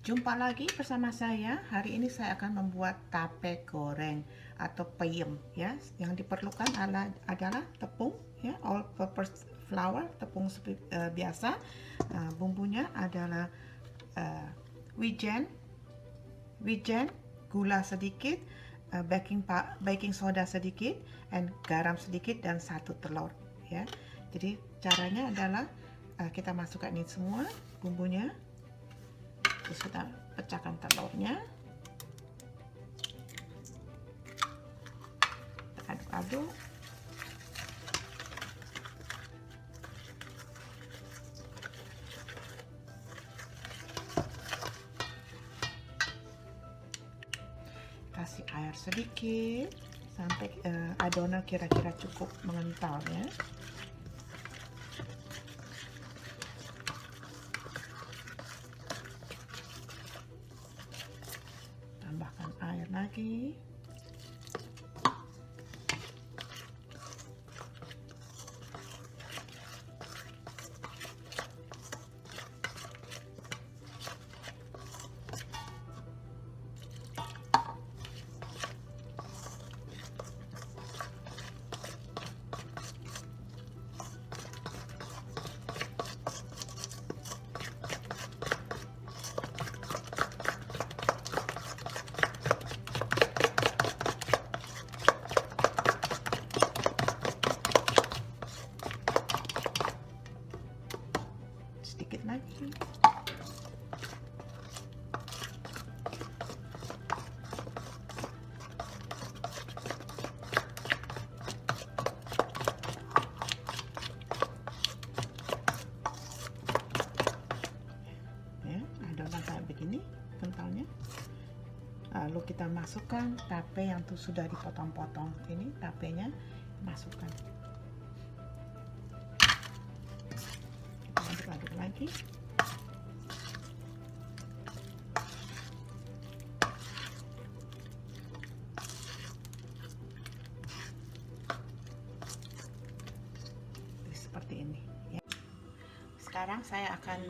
Jumpa lagi bersama saya. Hari ini saya akan membuat tape goreng atau peyem ya. Yang diperlukan adalah tepung ya, all purpose flour, tepung biasa. Bumbunya adalah wijen, gula sedikit, baking soda sedikit, and garam sedikit, dan 1 telur ya. Jadi caranya adalah kita masukkan ini semua bumbunya. Terus kita pecahkan telurnya, kita aduk-aduk. Kasih air sedikit sampai adonan kira-kira cukup mengental ya. Tambahkan air lagi. Sedikit lagi. Ya, adonan kayak begini kentalnya. Lalu kita masukkan tape yang sudah dipotong-potong. Ini tapenya masukkan. Aduk-aduk lagi. Seperti ini ya. Sekarang saya akan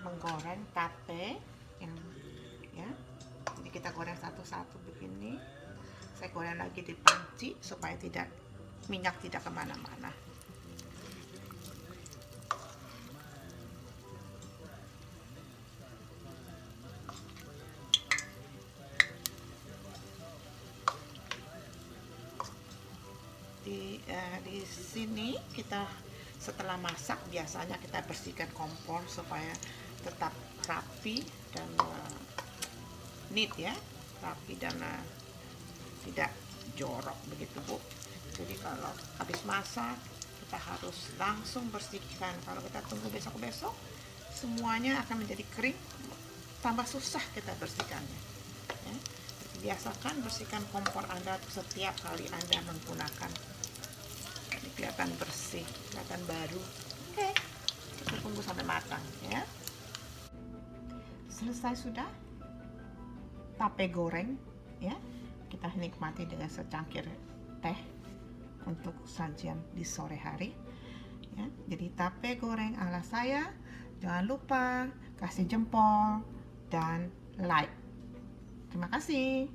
menggoreng tape yang ya. Jadi kita goreng satu-satu begini. Saya goreng lagi di panci supaya minyak tidak kemana-mana. Di sini kita setelah masak biasanya kita bersihkan kompor supaya tetap rapi dan neat ya, rapi dan tidak jorok begitu Bu. Jadi kalau habis masak kita harus langsung bersihkan. Kalau kita tunggu besok-besok semuanya akan menjadi kering, tambah susah kita bersihkannya ya. Biasakan bersihkan kompor Anda setiap kali Anda menggunakan. Ini kelihatan bersih, kelihatan baru. Oke, kita tunggu sampai matang ya. Selesai sudah tape goreng ya. Kita nikmati dengan secangkir teh untuk sajian di sore hari ya. Jadi tape goreng ala saya. Jangan lupa kasih jempol dan like. Terima kasih.